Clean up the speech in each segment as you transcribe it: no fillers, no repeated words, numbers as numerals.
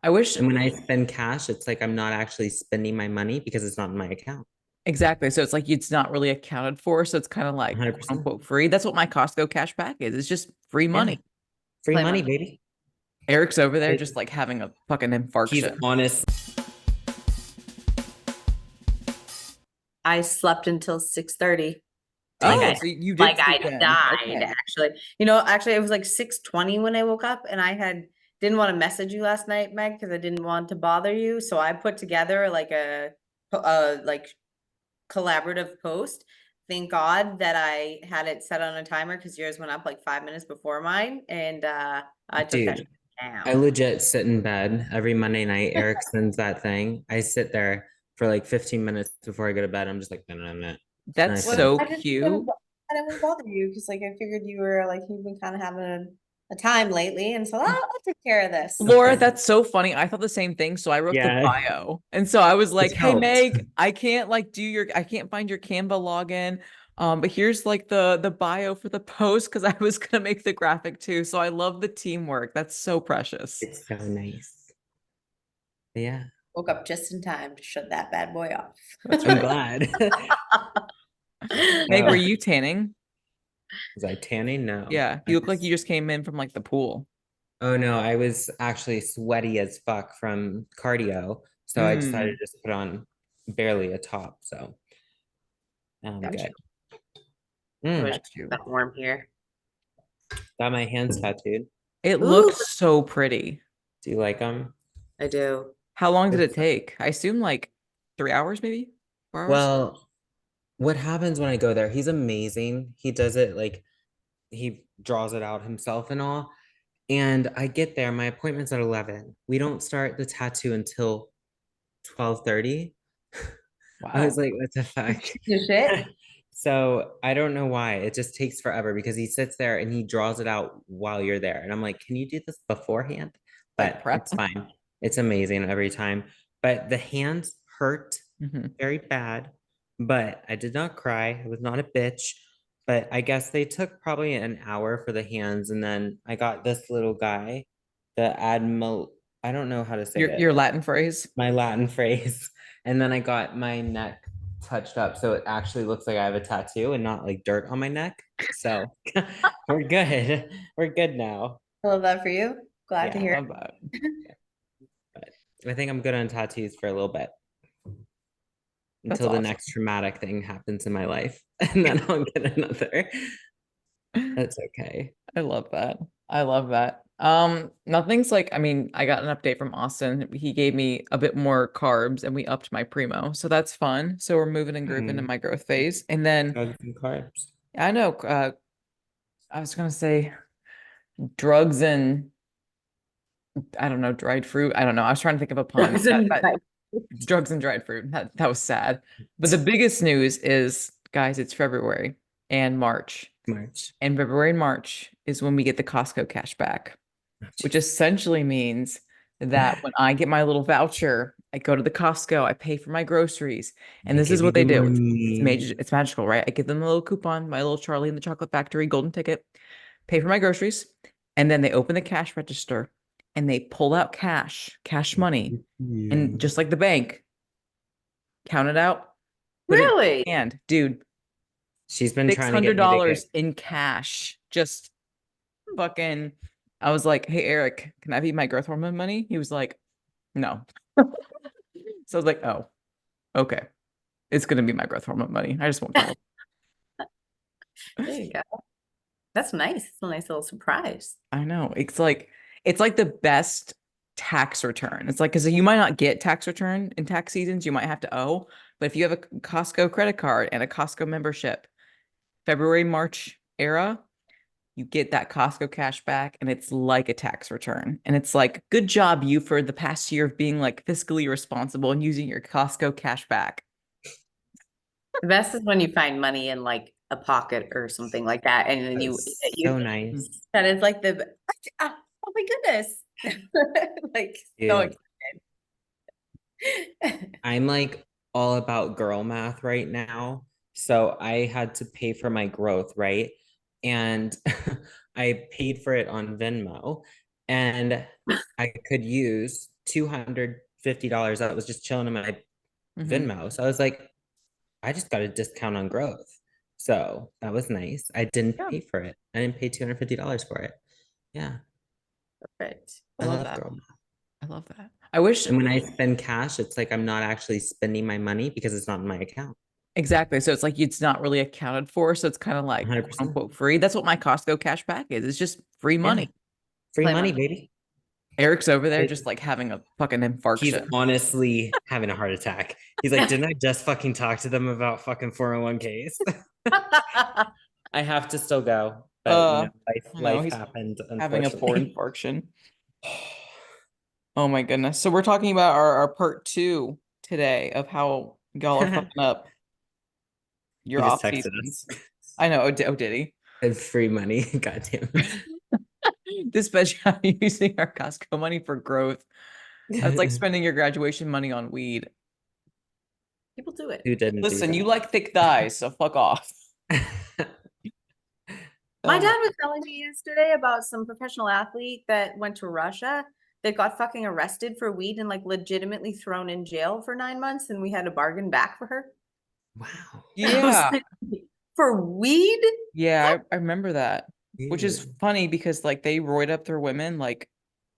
I wish And when I spend cash, it's like I'm not actually spending my money because it's not in my account. exactly. So it's like it's not really accounted for. So it's kind of like quote 100%. unquote free. That's what my Costco cash back is. It's just free Yeah. money. Free Play money, money. baby. Eric's over there It- just like having a fucking He's infarction. honest. I slept until 6:30. Like Oh, I so you like did I sleep in. died Okay. actually. Actually it was like 6:20 when I woke up, and I had didn't want to message you last night, Meg, because I didn't want to bother you. So I put together like a like collaborative post. Thank God that I had it set on a timer because yours went up like 5 minutes before mine, and I took that Dude, shit I down. legit sit in bed every Monday night. Eric sends that thing. I sit there for like 15 minutes before I go to bed. I'm just like, no, no, no. And then I That's put Well, on. so I cute. didn't want to bother you because like I figured you were like you've been kind of having a time lately, and so I'll take care of this. Laura, that's so funny. I thought the same thing. So I wrote the Yeah, bio. And so I was it like, hey helped. Meg, I can't find your Canva login. But here's like the bio for the post because I was gonna make the graphic too. So I love the teamwork. That's so precious. It's so nice. Yeah, Woke up just in time to shut that bad boy off. That's I'm right. glad. Meg, were Oh, you tanning? was I tanning? No. Yeah, you look like you just came in from like the pool. Oh no, I was actually sweaty as fuck from cardio. So I decided Mm, to just put on barely a top. So now I'm Got good. you. I wish Mm, it got you. got warm here. got my hands tattooed. It Ooh, looks so pretty. Do you like them? I do. How long did it take? I assume like 3 hours, maybe 4 hours. Well, what happens when I go there? He's amazing. He does it like he draws it out himself and all. And I get there, my appointment's at 11. We don't start the tattoo until 12:30. I was Wow. like, what the fuck? Your shit. So I don't know why. It just takes forever because he sits there and he draws it out while you're there. And I'm like, can you do this beforehand? Like But prep. it's fine. It's amazing every time. But the hands hurt Mhm. very bad. But I did not cry. I was not a bitch. But I guess they took probably an hour for the hands. And then I got this little guy, the Admiral, I don't know how to say Your it, Latin phrase. my Latin phrase. And then I got my neck touched up so it actually looks like I have a tattoo and not like dirt on my neck. So we're good. We're good now. I love that for you. Glad to Yeah, hear Love that. it. but I think I'm good on tattoos for a little bit That's until the awesome. next traumatic thing happens in my life. And then I'll get another. That's okay. I love that. I love that. Nothing's like, I mean, I got an update from Austin. He gave me a bit more carbs and we upped my primo. So that's fun. So we're moving and grooving in Hmm. my growth phase. And then Drugs and carbs. I know, I was gonna say drugs and I don't know, dried fruit. I don't know. I was trying to think of a pun. Frozen That drugs and dried fruit. That was sad. But the biggest news is, guys, it's February and March. March. And February and March is when we get the Costco cash back, Oh, which Jesus. essentially means that when I get my little voucher, I go to the Costco, I pay for my groceries, and They this is give you what the they do. It's money. major, it's magical, right? I give them a little coupon, my little Charlie and the Chocolate Factory golden ticket, pay for my groceries, and then they open the cash register and they pull out cash money, and You. just like the bank, count it out, put it in Really? my hand, dude. She's been six trying to get hundred me to get dollars in cash. Just fucking. I was like, "Hey Eric, can I be my growth hormone money?" He was like, "No." So I was like, "Oh, okay. It's gonna be my growth hormone money. I just won't tell There him." you go. That's nice. It's a nice little surprise. I know. It's like the best tax return. It's like because you might not get tax return in tax seasons, you might have to owe. But if you have a Costco credit card and a Costco membership, February, March era, you get that Costco cash back and it's like a tax return. And it's like, good job, you, for the past year of being like fiscally responsible and using your Costco cash back. The best is when you find money in like a pocket or something like that, and then That's you so nice. that is like oh my goodness, like so Dude, excited. I'm like all about girl math right now. So I had to pay for my growth, right? And I paid for it on Venmo and I could use $250 that was just chilling in my Mhm. Venmo. So I was like, I just got a discount on growth. So that was nice. I didn't Yeah. pay for it. I didn't pay $250 for it. Yeah. Perfect. I Love love that. girl math. I love that. I wish And when I spend cash, it's like I'm not actually spending my money because it's not in my account. exactly. So it's like it's not really accounted for. So it's kind of like quote 100%. unquote free. That's what my Costco cash back is. It's just free Yeah. money. Free Play money, money. baby. Eric's over there It- just like having a fucking He's infarction. honestly having a heart attack. He's like, didn't I just fucking talk to them about fucking 401ks? I have to still go, but you know, I know life he's happened, having a poor unfortunately. infarction. Oh my goodness. So we're talking about our part 2 today of how y'all are fucking up He your just off texted seasons. us. I know. Oh, did he? And free money. Goddamn. Especially how you're using our Costco money for growth. That's like spending your graduation money on weed. People do it. Who didn't do Listen, you that? like thick thighs, so fuck off. My Oh dad was telling me yesterday about some professional athlete that went to Russia that got fucking arrested for weed and like legitimately thrown in jail for 9 months, and we had to bargain back for her. Wow. I was yeah. like, for weed? Yeah, I remember that. Which is Ew. funny because like they roid up their women, like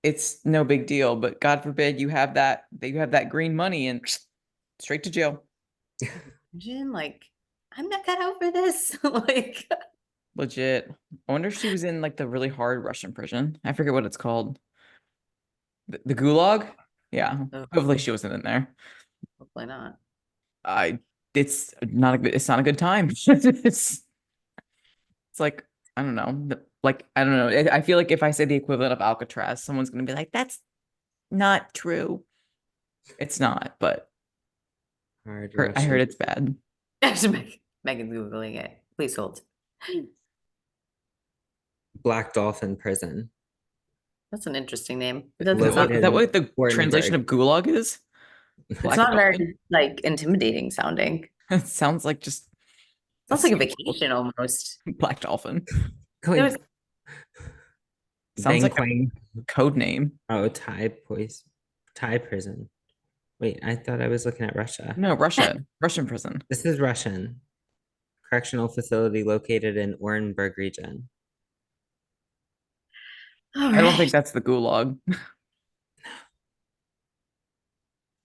it's no big deal. But God forbid you have that green money and straight to jail. Imagine, like, I'm not cut out for this. Like, Legit. I wonder if she was in like the really hard Russian prison. I forget what it's called. The Gulag? Yeah. oh, Hopefully she wasn't in there. hopefully not. I it's not a good time. It's like I don't know. Like I don't know. I feel like if I say the equivalent of Alcatraz, someone's gonna be like, "That's not true." It's not, but Hard I heard Russian. it's bad. Megan's Googling it. Please hold. Black Dolphin Prison. That's an interesting name. It doesn't Is sound, that Located what the in translation Ortenburg. of gulag is? it's Black not dolphin? very like intimidating sounding. It sounds like just Sounds like a sea- vacation almost. black dolphin. There was Sounds like a Banquang. code name. Oh, Thai prison. Wait, I thought I was looking at Russia. No, Russian prison. This is Russian. Correctional facility located in Orenburg region. all I don't right. think that's the gulag.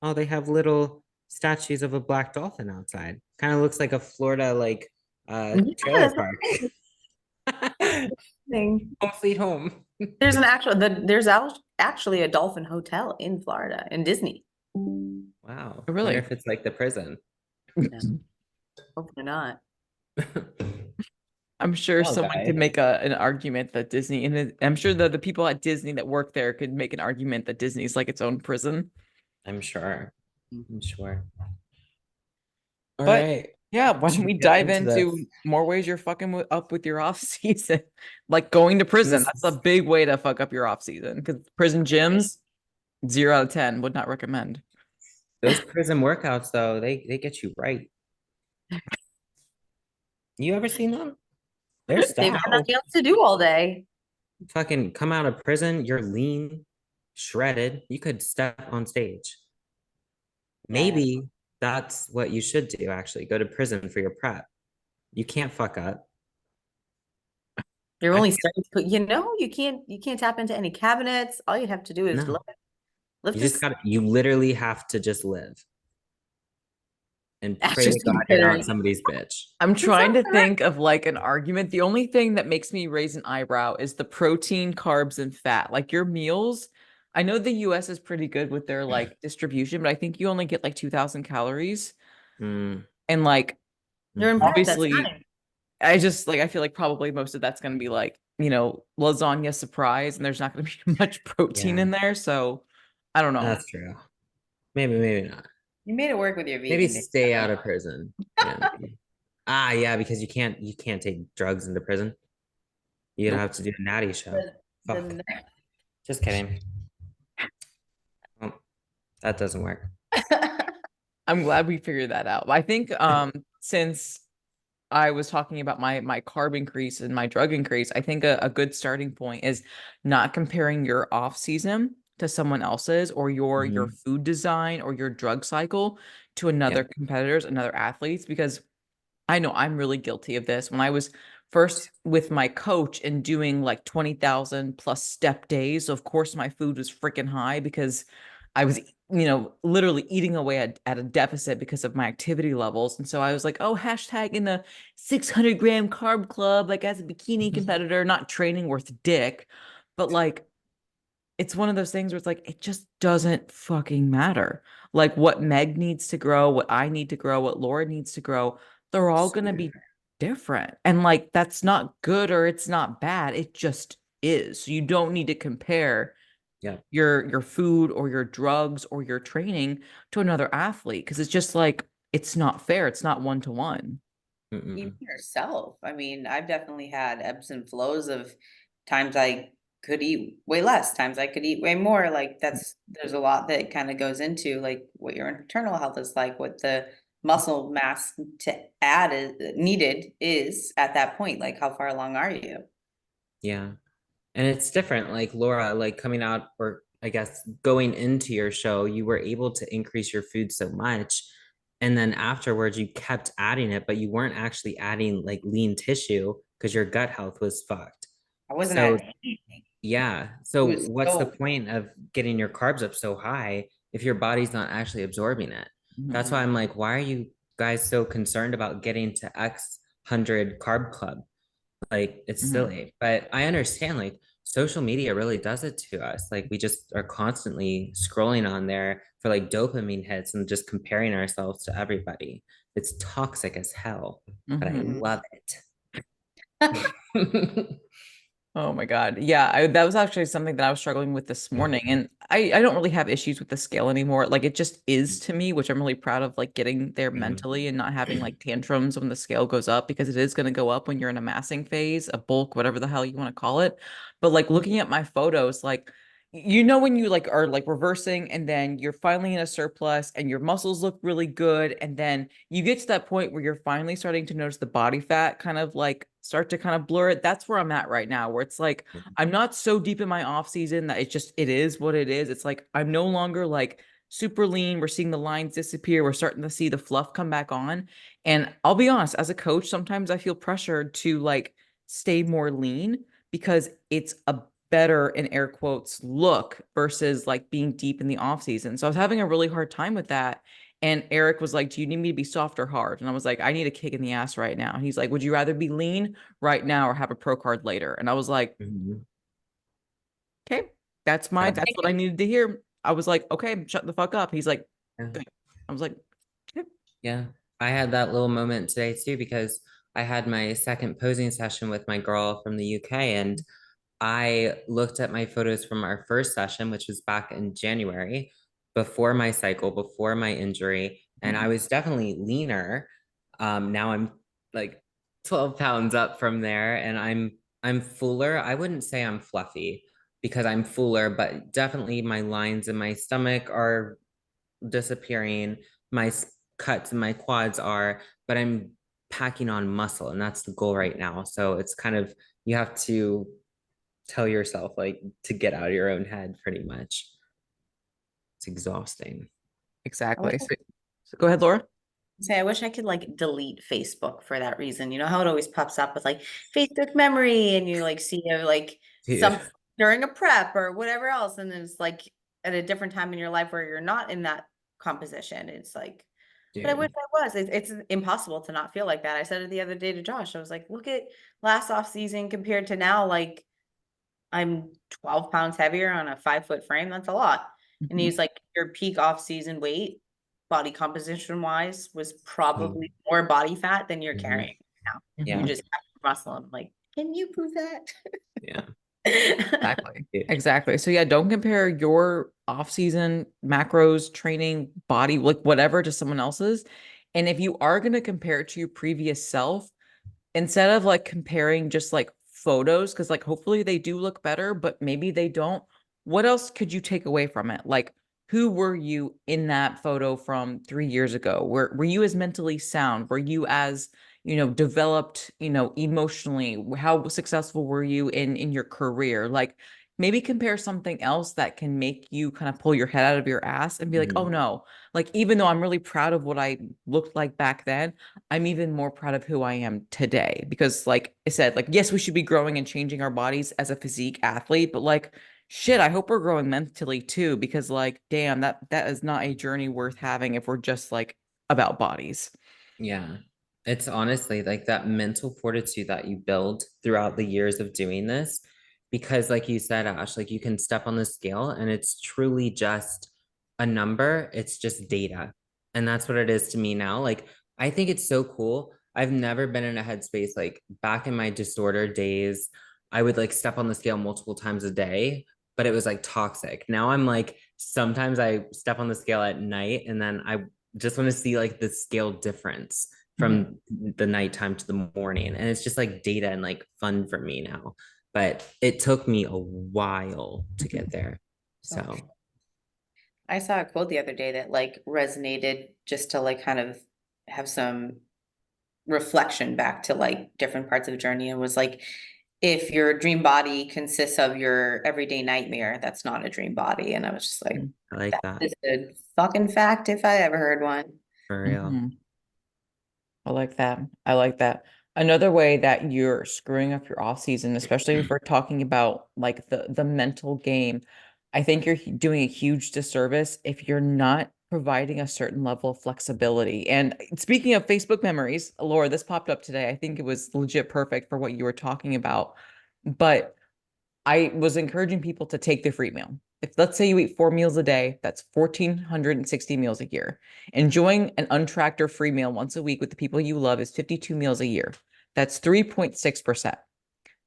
Oh, they have little statues of a black dolphin outside. Kind of looks like a Florida Yeah, trailer that's park. thing. Home sweet home. There's actually a dolphin hotel in Florida in Disney. Wow. Oh, Wonder really? if it's like the prison. Yeah. Hopefully not. I'm sure Well, someone could guy. make an argument that Disney, and I'm sure the people at Disney that work there could make an argument that Disney's like its own prison. I'm sure. I'm sure. All But right. yeah, why don't Should we we get dive into this? into more ways you're fucking up with your off season? Like going to prison. This That's a big way to fuck up your off season because prison gyms, 0 out of 10, would not recommend. Those prison workouts though, they get you right. You ever seen them? They're They've stout. got nothing else to do all day. Fucking come out of prison, you're lean, shredded. You could step on stage. Maybe that's what you should do, actually. Go to prison for your prep. You can't fuck up. You're I only starting to put, you can't tap into any cabinets. All you have to do is No. lift You just this. gotta, you literally have to just live and pray Actually to God you're not somebody's bitch. I'm That trying to sounds correct. think of like an argument. The only thing that makes me raise an eyebrow is the protein, carbs, and fat. Like your meals, I know the US is pretty good with their like distribution, but I think you only get like 2,000 calories. Mm, And like You're in mhm. bed, that's obviously, fine. I feel like probably most of that's going to be like, lasagna surprise, and there's not going to be much protein Yeah. in there. So I don't know. That's true. Maybe not. You made it work with your Maybe vegan day. stay out of prison. Yeah. Yeah, because you can't take drugs into prison. You'd Nope. have to do a natty show. Fuck. Doesn't- Just kidding. Well, that doesn't work. I'm glad we figured that out. I think since I was talking about my carb increase and my drug increase, I think a good starting point is not comparing your off season to someone else's, or your Mhm. food design or your drug cycle to another competitors, another athletes, because I know I'm really guilty of this. When I was first with my coach and doing like 20,000 plus step days, of course my food was freaking high because I was, literally eating away at a deficit because of my activity levels. And so I was like, oh, hashtag in the 600-gram carb club, like as a bikini competitor, not training worth dick, but like it's one of those things where it's like it just doesn't fucking matter. Like what Meg needs to grow, what I need to grow, what Laura needs to grow, they're all So going to be different. different. And like that's not good or it's not bad. It just is. So you don't need to compare Yeah. your food or your drugs or your training to another athlete because it's just like it's not fair. It's not one to one. Even Mm-mm. yourself. I mean, I've definitely had ebbs and flows of times I could eat way less, times I could eat way more. Like there's a lot that kind of goes into like what your internal health is like, what the muscle mass to add is needed is at that point. Like how far along are you? Yeah. And it's different. Like Laura, like coming out, or I guess going into your show, you were able to increase your food so much. And then afterwards, you kept adding it, but you weren't actually adding like lean tissue because your gut health was fucked. I wasn't So, at anything. yeah. It So, was what's the so point of getting your carbs up so high if your body's not actually absorbing it? That's why Mhm. I'm like, why are you guys so concerned about getting to X 100 carb club? Like it's Mhm. silly, but I understand like social media really does it to us. Like we just are constantly scrolling on there for like dopamine hits and just comparing ourselves to everybody. It's toxic as hell, but I Mhm. love it. Oh my God. Yeah, that was actually something that I was struggling with this morning. And I don't really have issues with the scale anymore. Like it just is to me, which I'm really proud of, like getting there mentally and not having like tantrums when the scale goes up because it is going to go up when you're in a massing phase, a bulk, whatever the hell you want to call it. But like looking at my photos, like when you like are like reversing and then you're finally in a surplus and your muscles look really good and then you get to that point where you're finally starting to notice the body fat kind of like start to kind of blur it. That's where I'm at right now, where it's like I'm not so deep in my off season that it is what it is. It's like I'm no longer like super lean. We're seeing the lines disappear. We're starting to see the fluff come back on. And I'll be honest, as a coach, sometimes I feel pressured to like stay more lean because it's a better in air quotes look versus like being deep in the off season. So I was having a really hard time with that. And Eric was like, do you need me to be soft or hard? And I was like, I need a kick in the ass right now. And he's like, would you rather be lean right now or have a pro card later? And I was like, Mhm. okay, Yeah. that's what I needed to hear. I was like, okay, shut the fuck up. He's like, Yeah. good. I was like, okay. Yeah. I had that little moment today too because I had my second posing session with my girl from the UK, and I looked at my photos from our first session, which was back in January, before my cycle, before my injury, and I Mhm. was definitely leaner. Now I'm like 12 pounds up from there, and I'm fuller. I wouldn't say I'm fluffy because I'm fuller, but definitely my lines in my stomach are disappearing. My cuts and my quads are, but I'm packing on muscle, and that's the goal right now. So it's kind of you have to tell yourself like to get out of your own head pretty much. It's exhausting. I wish Exactly. So go ahead, Laura. I wish I could like delete Facebook for that reason. You know how it always pops up with like Facebook memory and you like see like Dude, some during a prep or whatever else. And then it's like at a different time in your life where you're not in that composition. It's like, but I wish dude. I was. It's impossible to not feel like that. I said it the other day to Josh. I was like, look at last off season compared to now. Like I'm 12 pounds heavier on a 5 foot frame. That's a lot. And Mhm. he's like, your peak off season weight, body composition wise, was Mm, probably more body fat than you're mhm. carrying now. You Yeah, Mhm. just have muscle. I'm like, can you prove yeah. that? Exactly. Dude. Exactly. So yeah, don't compare your off-season macros, training, body, like whatever to someone else's. And if you are going to compare it to your previous self, instead of like comparing just like photos, because like hopefully they do look better, but maybe they don't, what else could you take away from it? Like, who were you in that photo from 3 years ago? Were you as mentally sound? Were you as, developed, emotionally? How successful were you in your career? Like, maybe compare something else that can make you kind of pull your head out of your ass and be like, Mhm. oh no, like even though I'm really proud of what I looked like back then, I'm even more proud of who I am today. Because like I said, like, yes, we should be growing and changing our bodies as a physique athlete, but like, shit, I hope we're growing mentally too, because like, damn, that is not a journey worth having if we're just like about bodies. Yeah. It's honestly like that mental fortitude that you build throughout the years of doing this. Because, like you said, Ash, like you can step on the scale and it's truly just a number, it's just data. And that's what it is to me now. Like, I think it's so cool. I've never been in a headspace like back in my disorder days. I would like step on the scale multiple times a day, but it was like toxic. Now I'm like, sometimes I step on the scale at night and then I just want to see like the scale difference Mhm. from the nighttime to the morning. And it's just like data and like fun for me now. But it took me a while to get there. Oh, So I saw a quote the other day that like resonated just to like kind of have some reflection back to like different parts of the journey and was like, if your dream body consists of your everyday nightmare, that's not a dream body. And I was just like, I like that that is a fucking fact if I ever heard one. for real. Mhm. I like that. I like that. Another way that you're screwing up your off season, especially if we're talking about like the mental game, I think you're doing a huge disservice if you're not providing a certain level of flexibility. And speaking of Facebook memories, Laura, this popped up today. I think it was legit perfect for what you were talking about. But I was encouraging people to take the free meal. If let's say you eat 4 meals a day, that's 1,460 meals a year. Enjoying an untracked or free meal once a week with the people you love is 52 meals a year. That's 3.6%.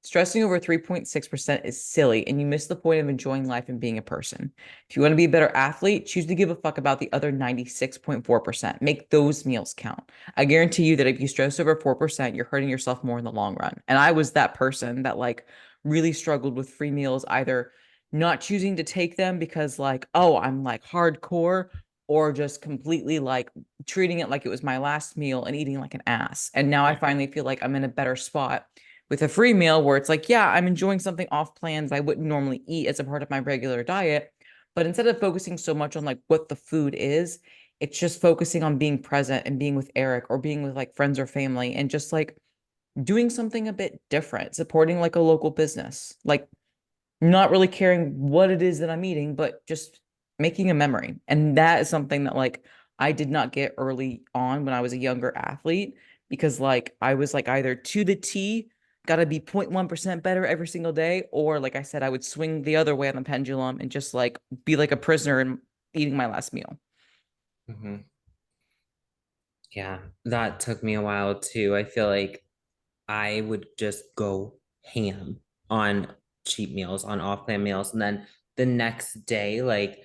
Stressing over 3.6% is silly, and you miss the point of enjoying life and being a person. If you want to be a better athlete, choose to give a fuck about the other 96.4%. Make those meals count. I guarantee you that if you stress over 4%, you're hurting yourself more in the long run. And I was that person that like really struggled with free meals, either not choosing to take them because like, oh, I'm like hardcore, or just completely like treating it like it was my last meal and eating like an ass. And now I finally feel like I'm in a better spot with a free meal where it's like, yeah, I'm enjoying something off plans I wouldn't normally eat as a part of my regular diet. But instead of focusing so much on like what the food is, it's just focusing on being present and being with Eric or being with like friends or family and just like doing something a bit different, supporting like a local business, like not really caring what it is that I'm eating, but just making a memory. And that is something that like I did not get early on when I was a younger athlete because like I was like either to the T, gotta be 0.1% better every single day, or like I said, I would swing the other way on the pendulum and just like be like a prisoner and eating my last meal. Mhm. Yeah, that took me a while too. I feel like I would just go ham on cheat meals, on off-plan meals. And then the next day, like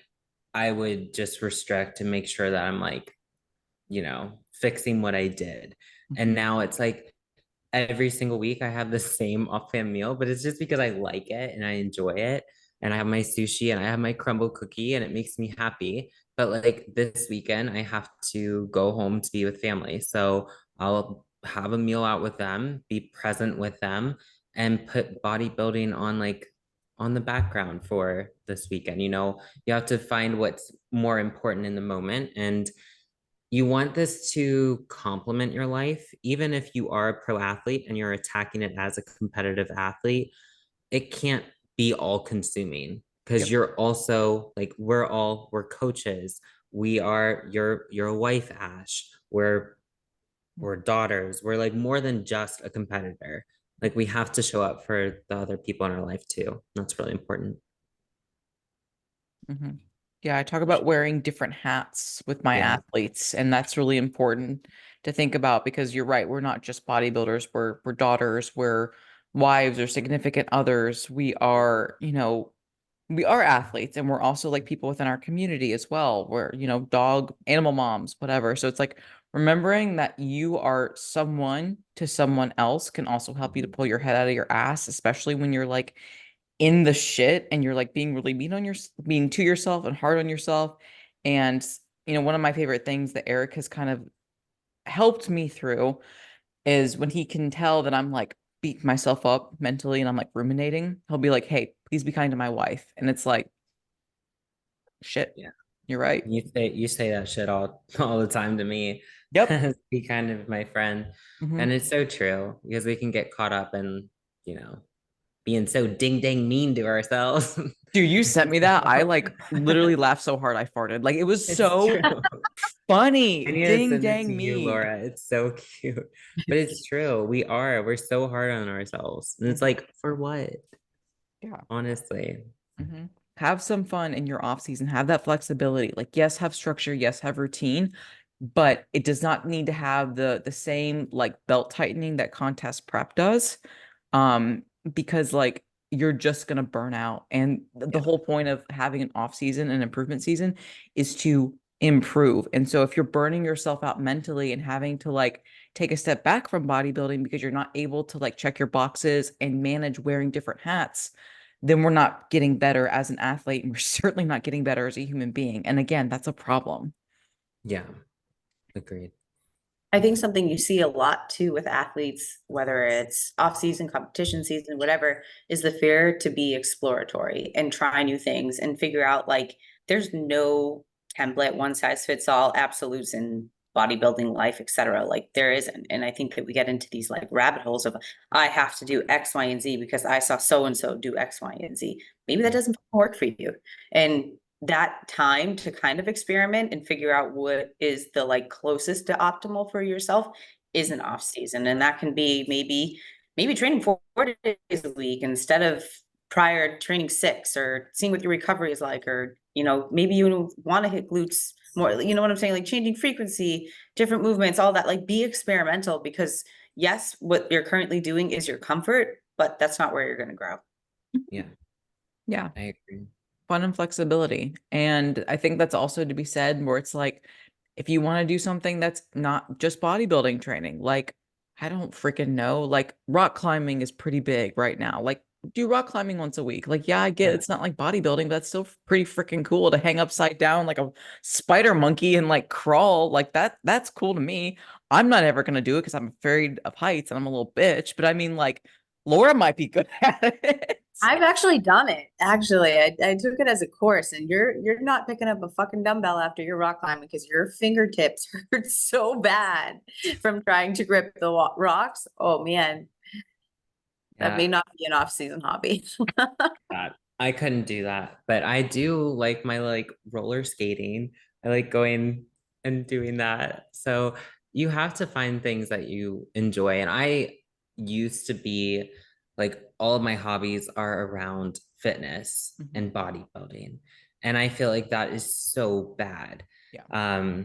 I would just restrict and make sure that I'm like, fixing what I did. And Mhm. now it's like every single week I have the same off-plan meal, but it's just because I like it and I enjoy it. And I have my sushi and I have my crumble cookie and it makes me happy. But like this weekend, I have to go home to be with family. So I'll have a meal out with them, be present with them, and put bodybuilding on like on the background for this weekend. You have to find what's more important in the moment. And you want this to complement your life, even if you are a pro athlete and you're attacking it as a competitive athlete, it can't be all consuming because Yep. you're also like we're coaches. You're a wife, Ash. We're daughters. We're like more than just a competitor. Like we have to show up for the other people in our life too. That's really important. Mhm. Yeah, I talk about wearing different hats with my Yeah. athletes, and that's really important to think about because you're right, we're not just bodybuilders, we're daughters, we're wives or significant others. We are, we are athletes and we're also like people within our community as well. We're, dog, animal moms, whatever. So it's like remembering that you are someone to someone else can also help you to pull your head out of your ass, especially when you're like in the shit and you're like being really being to yourself and hard on yourself. And one of my favorite things that Eric has kind of helped me through is when he can tell that I'm like beat myself up mentally and I'm like ruminating, he'll be like, "Hey, please be kind to my wife." And it's like, shit, Yeah. you're right. You say that shit all the time to me. Yep. Be kind of my friend. Mhm. And it's so true because we can get caught up in, being so ding dang mean to ourselves. Dude, you sent me that. I like literally laughed so hard I farted. Like it was It's so true. funny. I need to Ding send it to dang you, mean. Laura. It's so cute. But it's true. We're so hard on ourselves. And it's Mhm. like, for what? Yeah. Honestly. Mhm. Have some fun in your off season. Have that flexibility. Like, yes, have structure. Yes, have routine, but it does not need to have the same like belt tightening that contest prep does. Um, because like you're just gonna burn out. And the Yeah. whole point of having an off season and improvement season is to improve. And so if you're burning yourself out mentally and having to like take a step back from bodybuilding because you're not able to like check your boxes and manage wearing different hats, then we're not getting better as an athlete, and we're certainly not getting better as a human being. And again, that's a problem. Yeah. Agreed. I think something you see a lot too with athletes, whether it's off season, competition season, whatever, is the fear to be exploratory and try new things and figure out like there's no template, one size fits all, absolutes in bodybuilding life, etc. Like there isn't. And I think that we get into these like rabbit holes of I have to do X, Y, and Z because I saw so and so do X, Y, and Z. Maybe that doesn't work for you. And that time to kind of experiment and figure out what is the like closest to optimal for yourself is an off season. And that can be maybe training 4 days a week instead of prior training 6, or seeing what your recovery is like, or maybe you want to hit glutes more, you know what I'm saying, like changing frequency, different movements, all that. Like be experimental, because yes, what you're currently doing is your comfort, but that's not where you're going to grow. Yeah. Yeah. I agree. Fun and flexibility. And I think that's also to be said where it's like, if you want to do something that's not just bodybuilding training, like, I don't freaking know, like rock climbing is pretty big right now. Like, do rock climbing once a week. Like, yeah, I get Yeah. it's not like bodybuilding, but that's still pretty freaking cool to hang upside down like a spider monkey and like crawl. Like that's cool to me. I'm not ever gonna do it because I'm afraid of heights and I'm a little bitch, but I mean like Laura might be good at it. I've actually done it. Actually, I took it as a course, and you're not picking up a fucking dumbbell after your rock climbing because your fingertips hurt so bad from trying to grip the rocks. Oh man, that may Yeah. not be an off-season hobby. I couldn't do that, but I do like my like roller skating. I like going and doing that. So you have to find things that you enjoy. And I used to be like all of my hobbies are around fitness Mhm. and bodybuilding. And I feel like that is so bad. Yeah.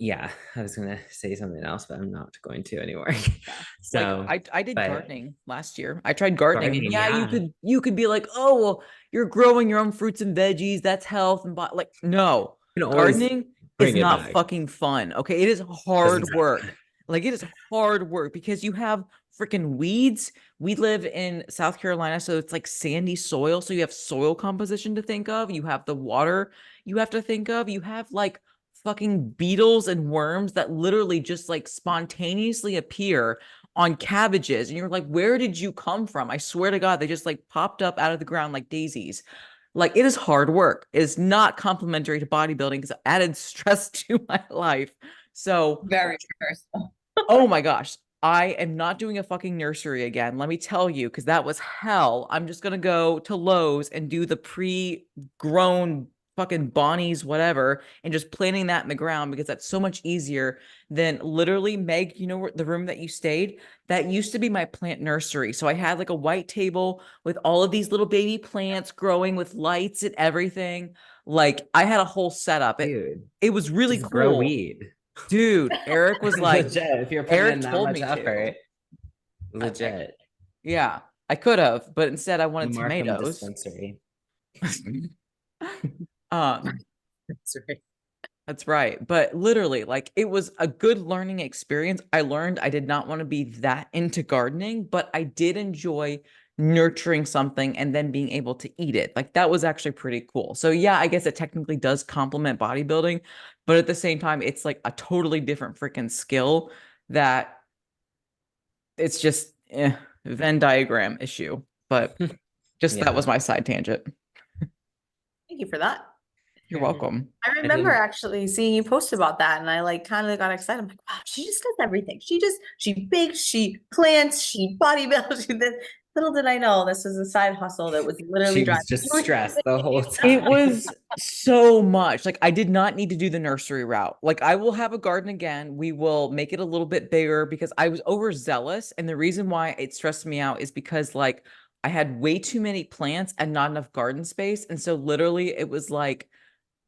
Yeah, I was gonna say something else, but I'm not going to anymore. Like So, I did but gardening last year. I tried gardening, and gardening, yeah, yeah. you could be like, oh well, you're growing your own fruits and veggies. That's health and like no, You can always gardening is bring it not back. fucking fun. Okay, it is Doesn't hard sound work. fun. Like it is hard work because you have freaking weeds. We live in South Carolina, so it's like sandy soil. So you have soil composition to think of. You have the water you have to think of. You have like fucking beetles and worms that literally just like spontaneously appear on cabbages. And you're like, where did you come from? I swear to God, they just like popped up out of the ground like daisies. Like it is hard work. It is not complementary to bodybuilding because it added stress to my life. So, Very stressful. oh my gosh, I am not doing a fucking nursery again. Let me tell you, because that was hell. I'm just gonna go to Lowe's and do the pre-grown fucking Bonnie's whatever and just planting that in the ground because that's so much easier than literally Meg, you know, the room that you stayed, that used to be my plant nursery. So I had like a white table with all of these little baby plants growing with lights and everything. Like I had a whole setup. Dude, It was really just grow cool. weed. Dude, Eric was like, Legit, if you're putting Eric in that told much me to. effort, legit. Yeah, I could have, but instead I The wanted Markham tomatoes. dispensary. Um, That's right. that's right. But literally, like it was a good learning experience. I learned I did not want to be that into gardening, but I did enjoy nurturing something and then being able to eat it. Like that was actually pretty cool. So yeah, I guess it technically does complement bodybuilding, but at the same time, it's like a totally different freaking skill that Venn diagram issue, but just that Yeah. was my side tangent. Thank you for that. You're welcome. I remember think- actually seeing you post about that, and I like kind of got excited. I'm like, wow, she just does everything. She bakes, she plants, she bodybuilds. She this. Little did I know this was a side hustle that was literally She driving. was just stressed the whole It time. was so much. Like I did not need to do the nursery route. Like I will have a garden again. We will make it a little bit bigger because I was overzealous. And the reason why it stressed me out is because like I had way too many plants and not enough garden space. And so literally it was like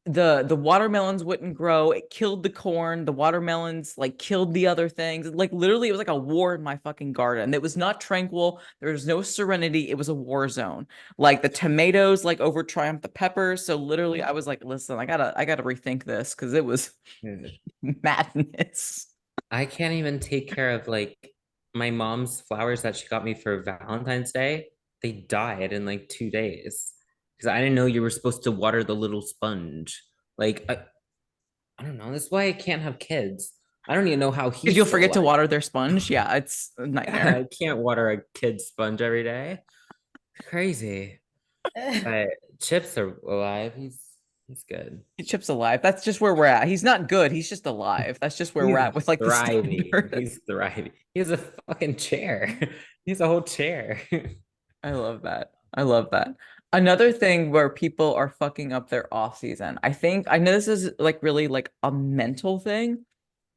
the watermelons wouldn't grow. It killed the corn. The watermelons like killed the other things. Like literally it was like a war in my fucking garden. It was not tranquil. There was no serenity. It was a war zone. Like the tomatoes like over triumphed the peppers. So literally I was like, listen, I gotta rethink this because it was madness. I can't even take care of like my mom's flowers that she got me for Valentine's Day. They died in like 2 days because I didn't know you were supposed to water the little sponge. Like I don't know. That's why I can't have kids. I don't even know how Because he's you'll still forget to alive. water their sponge. Yeah, it's a Yeah, nightmare. I can't water a kid's sponge every day. Crazy. But Chips are alive. He's good. Chip's alive. That's just where we're at. He's not good. He's just alive. That's just where we're He's at with like the thriving. standard. He's thriving. He has a fucking chair. He's a whole chair. I love that. I love that. Another thing where people are fucking up their off season. I know this is like really like a mental thing,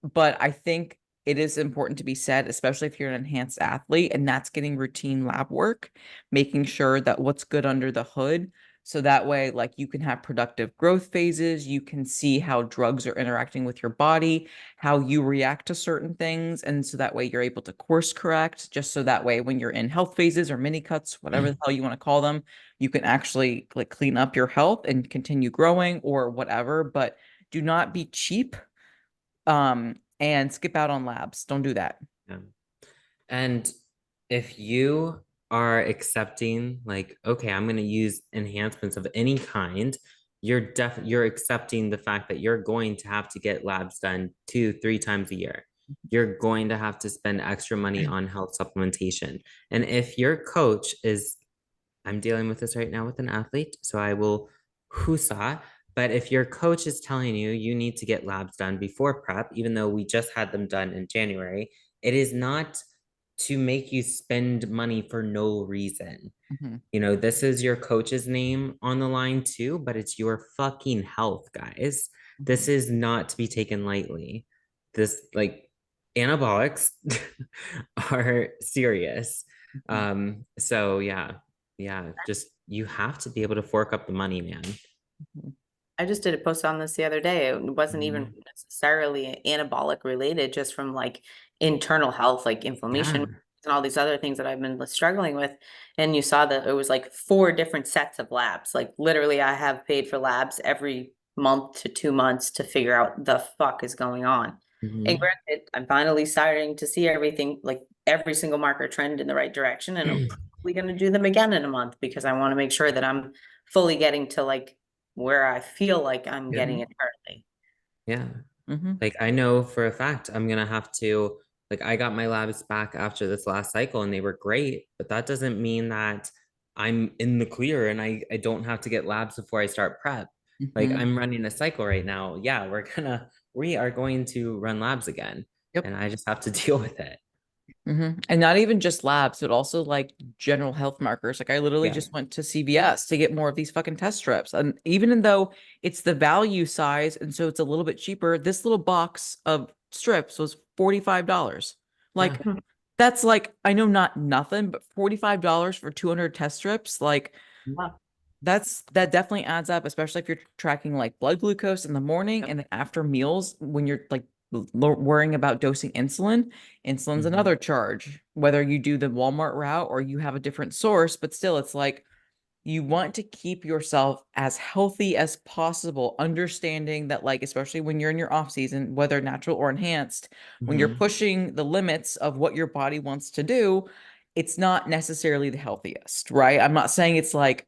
but I think it is important to be said, especially if you're an enhanced athlete, and that's getting routine lab work, making sure that what's good under the hood. So that way, like you can have productive growth phases, you can see how drugs are interacting with your body, how you react to certain things. And so that way you're able to course correct, just so that way when you're in health phases or mini cuts, whatever the hell you want to call them, you can actually like clean up your health and continue growing or whatever. But do not be cheap and skip out on labs. Don't do that. Yeah. And if you are accepting, like, okay, I'm going to use enhancements of any kind, you're accepting the fact that you're going to have to get labs done 2-3 times a year. You're going to have to spend extra money on health supplementation. And if your coach is, I'm dealing with this right now with an athlete, so I will whoosah. But if your coach is telling you you need to get labs done before prep, even though we just had them done in January, it is not to make you spend money for no reason. Mhm. You know, this is your coach's name on the line too, but it's your fucking health, guys. This is not to be taken lightly. This, like, anabolics are serious. Mhm. So yeah, just you have to be able to fork up the money, man. I just did a post on this the other day. It wasn't even Mhm. necessarily anabolic related, just from like internal health, like inflammation Yeah. and all these other things that I've been struggling with. And you saw that it was like 4 different sets of labs. Like literally, I have paid for labs every month to 2 months to figure out the fuck is going on. And Mhm. granted, I'm finally starting to see everything, like every single marker trend in the right direction. And I'm probably going to do them again in a month because I want to make sure that I'm fully getting to like where I feel like I'm Yeah. getting it currently. Yeah. Mhm. Like I know for a fact I'm gonna have to, like, I got my labs back after this last cycle and they were great, but that doesn't mean that I'm in the clear and I don't have to get labs before I start prep. Like Mhm. I'm running a cycle right now. Yeah, we are going to run labs again. Yep. And I just have to deal with it. And not even just labs, but also like general health markers. Like I literally Yeah. just went to CVS to get more of these fucking test strips. And even though it's the value size, and so it's a little bit cheaper, this little box of strips was $45. Yeah. Like that's like, I know not nothing, but $45 for 200 test strips, like Wow. that definitely adds up, especially if you're tracking like blood glucose in the morning Yep. and then after meals when you're like worrying about dosing insulin. Insulin's Mhm. another charge, whether you do the Walmart route or you have a different source, but still it's like you want to keep yourself as healthy as possible, understanding that like especially when you're in your off season, whether natural or enhanced, when you're Mhm. pushing the limits of what your body wants to do, it's not necessarily the healthiest, right? I'm not saying it's like,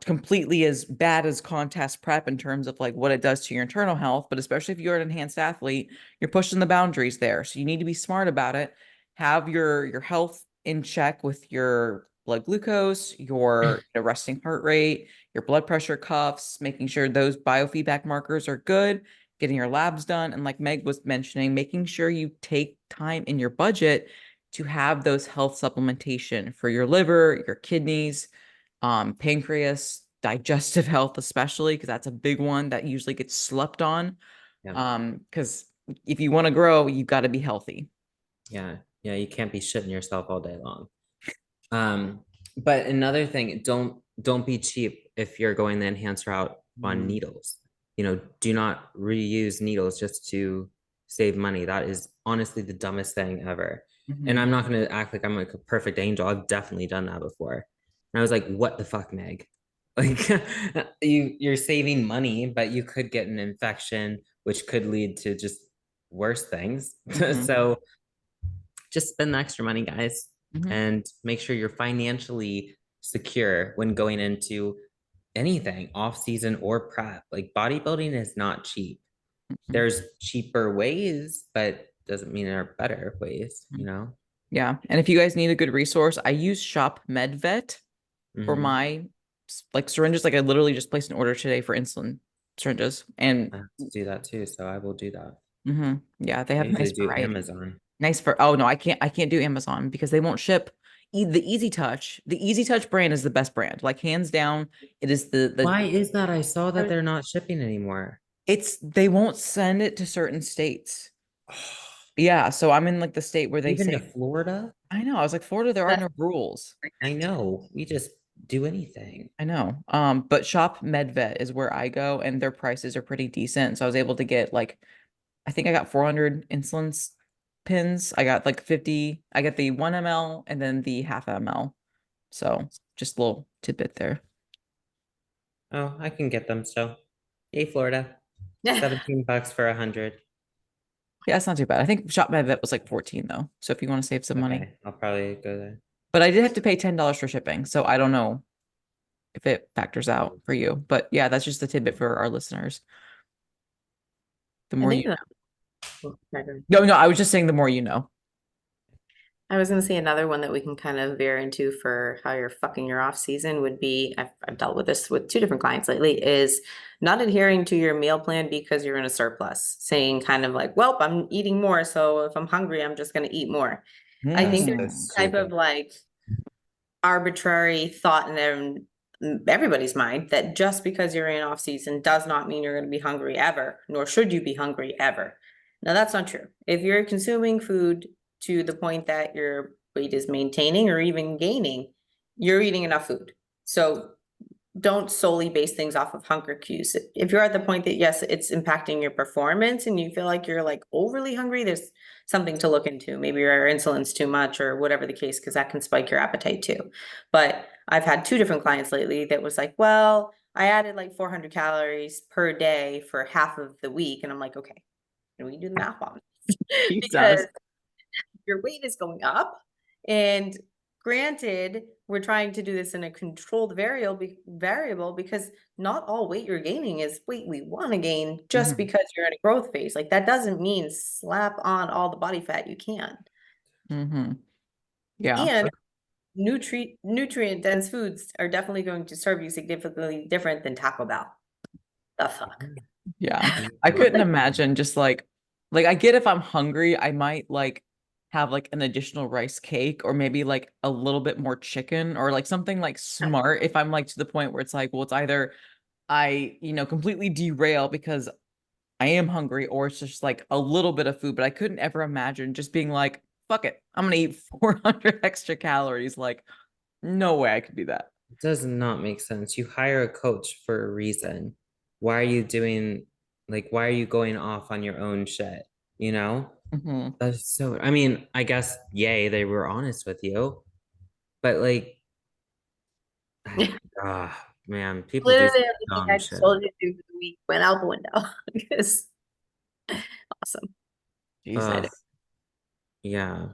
completely as bad as contest prep in terms of like what it does to your internal health, but especially if you're an enhanced athlete, you're pushing the boundaries there. So you need to be smart about it. Have your health in check with your blood glucose, your resting heart rate, your blood pressure cuffs, making sure those biofeedback markers are good, getting your labs done. And like Meg was mentioning, making sure you take time in your budget to have those health supplementation for your liver, your kidneys, pancreas, digestive health, especially because that's a big one that usually gets slept on. Because if you want to grow, you've got to be healthy. Yeah. Yeah. You can't be shitting yourself all day long. But another thing, don't be cheap if you're going the enhanced route on needles. You know, do not reuse needles just to save money. That is honestly the dumbest thing ever. And I'm not gonna act like I'm like a perfect angel. I've definitely done that before. And I was like, what the fuck, Meg? Like you're saving money, but you could get an infection, which could lead to just worse things. So just spend the extra money, guys, and make sure you're financially secure when going into anything off season or prep. Like bodybuilding is not cheap. There's cheaper ways, but doesn't mean there are better ways, you know? Yeah. And if you guys need a good resource, I use Shop MedVet for my like syringes. Like I literally just placed an order today for insulin syringes. And I have to do that too, so I will do that. yeah, they I have usually nice do variety. Amazon. Nice for oh no, I can't do Amazon because they won't ship. The Easy Touch, the Easy Touch brand is the best brand. Like hands down, it is the Why is that? I saw that they're not shipping anymore. it's they won't send it to certain states. Yeah, so I'm in like the state where they Even say to Florida? I know. I was like, Florida, there are no rules. I know. We just do anything. I know. But Shop MedVet is where I go, and their prices are pretty decent. So I was able to get like, I think I got 400 pins. I got like 50. I got the 1 ml and then the half ml. So just a little tidbit there. Oh, I can get them still. Yay, Florida. $17 for 100. Yeah, it's not too bad. I think Shop MedVet was like 14 though. So if you want to save some money, Okay, I'll probably go there. but I did have to pay $10 for shipping. So I don't know if it factors out for you. But yeah, that's just a tidbit for our listeners. The I more think you that- no, I was just saying the more you know. I was gonna say another one that we can kind of veer into for how you're fucking your off season would be, I've dealt with this with 2 different clients lately, is not adhering to your meal plan because you're in a surplus, saying kind of like, well, I'm eating more, so if I'm hungry, I'm just gonna eat more. I think Mm. there's this type of like arbitrary thought in everybody's mind that just because you're in off season does not mean you're gonna be hungry ever, nor should you be hungry ever. Now, that's not true. If you're consuming food to the point that your weight is maintaining or even gaining, you're eating enough food. So don't solely base things off of hunger cues. If you're at the point that, yes, it's impacting your performance and you feel like you're like overly hungry, there's something to look into. Maybe your insulin's too much or whatever the case, because that can spike your appetite too. But I've had 2 different clients lately that was like, well, I added like 400 calories per day for half of the week. And I'm like, okay, can we do the math on this? Because your weight is going up. And granted, we're trying to do this in a controlled variable because not all weight you're gaining is weight we want to gain just because you're in a growth phase. Like that doesn't mean slap on all the body fat you can. Yeah. And nutrient dense foods are definitely going to serve you significantly different than Taco Bell. The fuck. Yeah. I couldn't imagine just like I get if I'm hungry, I might like have like an additional rice cake or maybe like a little bit more chicken or like something like smart if I'm like to the point where it's like, well, it's either I, completely derail because I am hungry or it's just like a little bit of food, but I couldn't ever imagine just being like, fuck it, I'm gonna eat 400 extra calories. Like, no way I could do that. It does not make sense. You hire a coach for a reason. Why are you doing, like, why are you going off on your own shit? You know? That's so, I mean, I guess, yay, they were honest with you. But like, man, people do Literally some everything dumb I shit. told you to do for the week went out the window because awesome. Jesus. Yeah.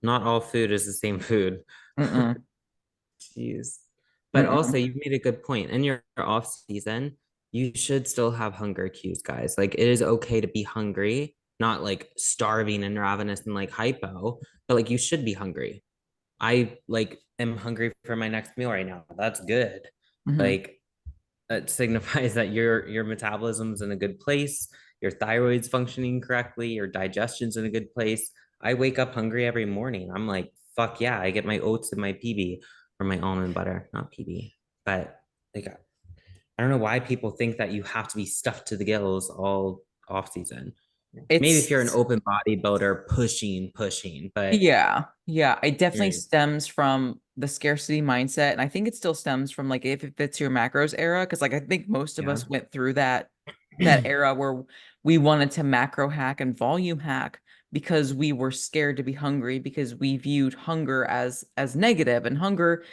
Not all food is the same food. Jeez. But also, you've made a good point. In your off season, you should still have hunger cues, guys. Like, it is okay to be hungry, not like starving and ravenous and like hypo, but like you should be hungry. I like am hungry for my next meal right now. That's good. Mhm. Like that signifies that your metabolism's in a good place, your thyroid's functioning correctly, your digestion's in a good place. I wake up hungry every morning. I'm like, fuck yeah, I get my oats and my PB or my almond butter, not PB. But like I don't know why people think that you have to be stuffed to the gills all off season. Maybe if you're an It's open bodybuilder pushing, but Yeah, yeah, it definitely right. stems from the scarcity mindset, and I think it still stems from like if it fits your macros era, because like I think most of Yeah. us went through that era where we wanted to macro hack and volume hack because we were scared to be hungry because we viewed hunger as negative, and hunger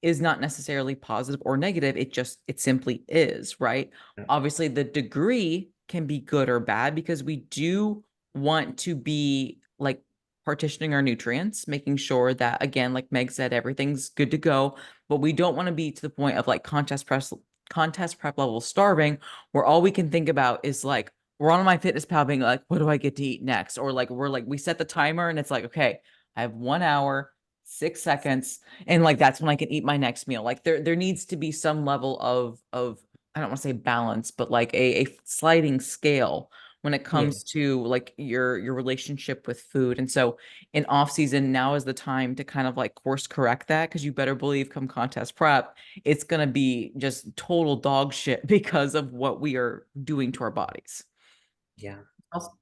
is not necessarily positive or negative. It simply is, right? Obviously, the degree can be good or bad because we do want to be like partitioning our nutrients, making sure that, again, like Meg said, everything's good to go, but we don't want to be to the point of like contest prep level starving, where all we can think about is like we're on MyFitnessPal being like, what do I get to eat next? Or like we set the timer and it's like, okay, I have 1 hour, 6 seconds, and like that's when I can eat my next meal. Like there needs to be some level of I don't want to say balance, but like a sliding scale when it Yeah. comes to like your relationship with food. And so in off season, now is the time to kind of like course correct that, because you better believe come contest prep, it's gonna be just total dog shit because of what we are doing to our bodies. Yeah.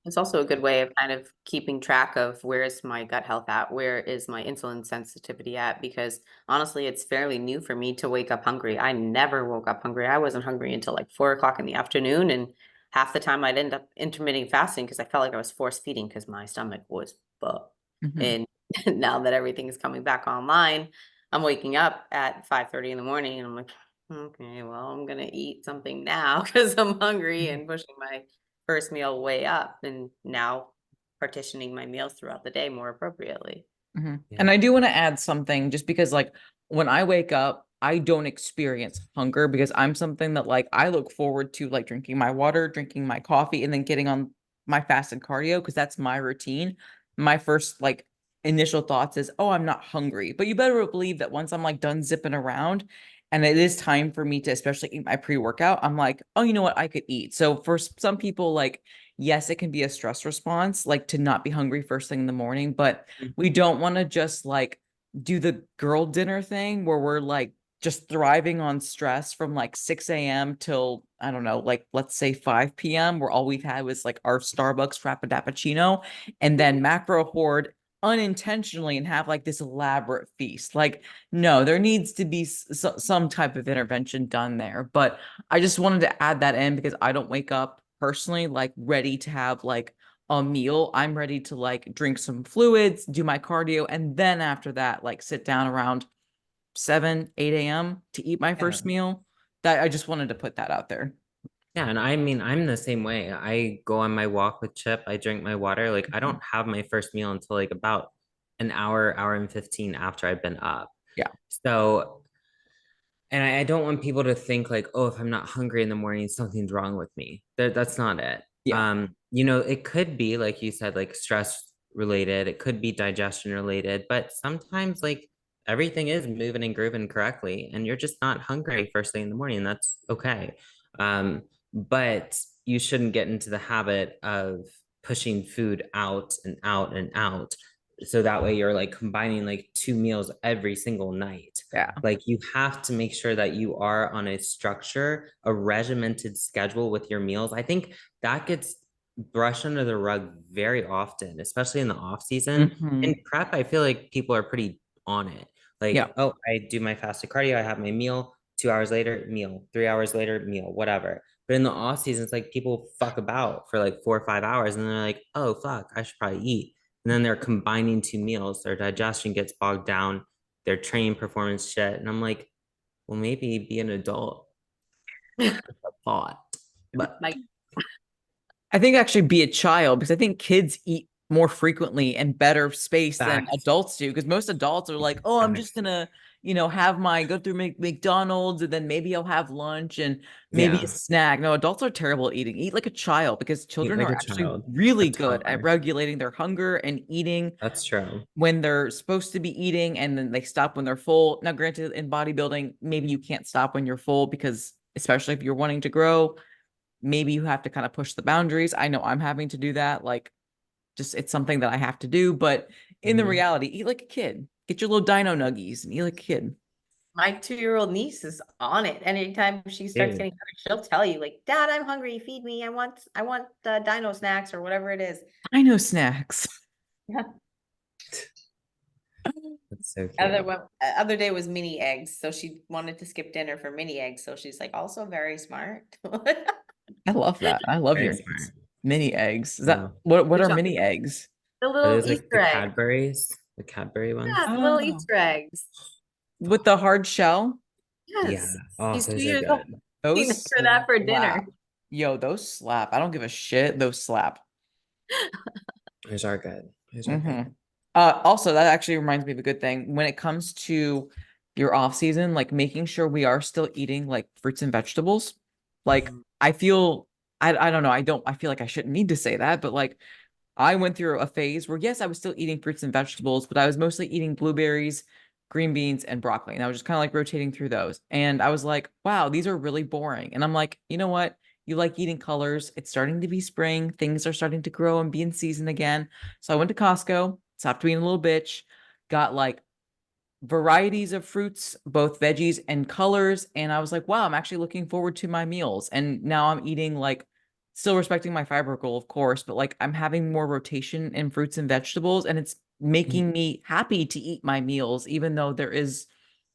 It's also a good way of kind of keeping track of where is my gut health at, where is my insulin sensitivity at, because honestly, it's fairly new for me to wake up hungry. I never woke up hungry. I wasn't hungry until like 4 o'clock in the afternoon, and half the time I'd end up intermittent fasting because I felt like I was force feeding because my stomach was full. Mhm. And now that everything is coming back online, I'm waking up at 5:30 in the morning and I'm like, okay, well, I'm gonna eat something now because I'm hungry and pushing my first meal way up and now partitioning my meals throughout the day more appropriately. Mhm. Yeah. And I do want to add something just because, like, when I wake up, I don't experience hunger because I'm something that, like, I look forward to, like, drinking my water, drinking my coffee, and then getting on my fasted cardio because that's my routine. My first, like, initial thoughts is, oh, I'm not hungry. But you better believe that once I'm, like, done zipping around and it is time for me to especially eat my pre-workout, I'm like, oh, you know what? I could eat. So for some people, like, yes, it can be a stress response, like, to not be hungry first thing in the morning, but we don't want to just like do the girl dinner thing where we're like just thriving on stress from like 6 a.m. till I don't know, like let's say 5 p.m., where all we've had was like our Starbucks Frappuccino and then macro hoard unintentionally and have like this elaborate feast. Like, no, there needs to be some type of intervention done there. But I just wanted to add that in because I don't wake up personally like ready to have like a meal. I'm ready to like drink some fluids, do my cardio, and then after that, like sit down around 7, 8 a.m. to eat my Yeah. first meal. That I just wanted to put that out there. Yeah, and I mean, I'm the same way. I go on my walk with Chip, I drink my water. Like, I Mhm. don't have my first meal until like about an hour and 15 after I've been up. Yeah. So, and I don't want people to think like, oh, if I'm not hungry in the morning, something's wrong with me. That's not it. Yeah. It could be, like you said, like stress related, it could be digestion related, but sometimes like everything is moving and grooving correctly, and you're just not hungry first thing in the morning. That's okay. But you shouldn't get into the habit of pushing food out and out and out. So that way you're like combining like two meals every single night. Yeah. Like you have to make sure that you are on a structure, a regimented schedule with your meals. I think that gets brushed under the rug very often, especially in the off season. In Mhm. prep, I feel like people are pretty on it. Yeah. Like, oh, I do my fasted cardio, I have my meal, 2 hours later, meal, 3 hours later, meal, whatever. But in the off season, it's like people fuck about for like 4 or 5 hours and they're like, oh, fuck, I should probably eat. And then they're combining two meals, their digestion gets bogged down, their training performance shit. And I'm like, well, maybe be an adult. A thought. But My I think actually be a child because I think kids eat more frequently and better space than facts, adults do. Because most adults are like, oh, I'm just facts. gonna, go through McDonald's and then maybe I'll have lunch and maybe Yeah. a snack. No, adults are terrible at eating. Eat like a child because children like are a actually child, really a good at toddler. regulating their hunger and eating That's true. when they're supposed to be eating and then they stop when they're full. Now, granted, in bodybuilding, maybe you can't stop when you're full because especially if you're wanting to grow, maybe you have to kind of push the boundaries. I know I'm having to do that. Like, just it's something that I have to do. But in the Mhm. reality, eat like a kid. Get your little dino nuggies and eat like a kid. My 2-year-old niece is on it. Anytime she starts Dude. getting hungry, she'll tell you, like, Dad, I'm hungry, feed me. I want the dino snacks or whatever it is. Dino snacks. Yeah. That's so Other cute. one, other day was mini eggs. So she wanted to skip dinner for mini eggs. So she's like, also very smart. I love that. I love Very your smart. mini eggs. Is Yeah. that what Good are job. mini eggs? The Are little those like Easter the eggs. Cadbury's? The Cadbury ones? Yeah, the little Oh. Easter eggs. With the hard shell? Yeah. Yes. Oh, He's those 2 are years old. good. Eating Those for that for dinner. slap. Yo, those slap. I don't give a shit. Those slap. Those are good. Those are hmm good. Also, that actually reminds me of a good thing. When it comes to your off season, like making sure we are still eating like fruits and vegetables. Like Mhm. I feel I don't know. I feel like I shouldn't need to say that, but like I went through a phase where yes, I was still eating fruits and vegetables, but I was mostly eating blueberries, green beans, and broccoli. And I was just kind of like rotating through those. And I was like, wow, these are really boring. And I'm like, you know what? You like eating colors. It's starting to be spring. Things are starting to grow and be in season again. So I went to Costco, stopped being a little bitch, got like varieties of fruits, both veggies and colors. And I was like, wow, I'm actually looking forward to my meals. And now I'm eating like still respecting my fiber goal, of course, but like I'm having more rotation in fruits and vegetables. And it's making me happy to eat my meals, even though there is,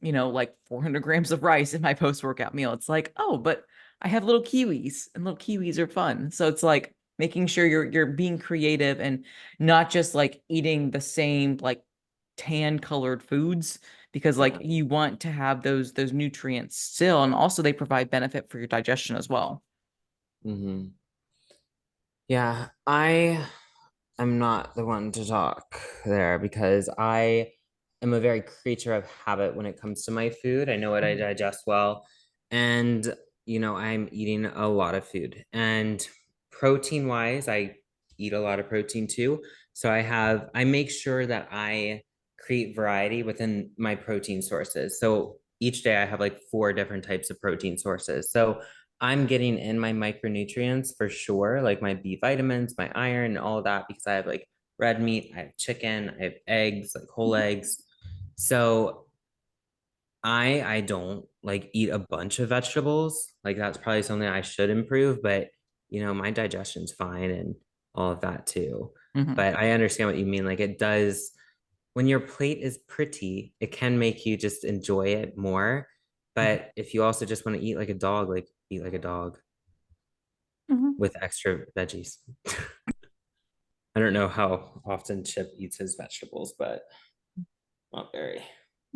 like 400 grams of rice in my post-workout meal. It's like, oh, but I have little kiwis and little kiwis are fun. So it's like making sure you're being creative and not just like eating the same like tan colored foods because like Yeah. you want to have those nutrients still, and also they provide benefit for your digestion as well. Mm-hmm. Yeah, I am not the one to talk there because I am a very creature of habit when it comes to my food. I know what I digest well. And, I'm eating a lot of food. And protein wise, I eat a lot of protein too. So I make sure that I create variety within my protein sources. So each day I have like 4 different types of protein sources. So I'm getting in my micronutrients for sure, like my B vitamins, my iron, and all of that because I have like red meat, I have chicken, I have eggs, like whole eggs. So I don't like eat a bunch of vegetables. Like that's probably something I should improve, but my digestion's fine and all of that too. Mhm. But I understand what you mean. Like it does when your plate is pretty, it can make you just enjoy it more. But if you also just want to eat like a dog, like eat like a dog Mhm. with extra veggies. I don't know how often Chip eats his vegetables, but not very.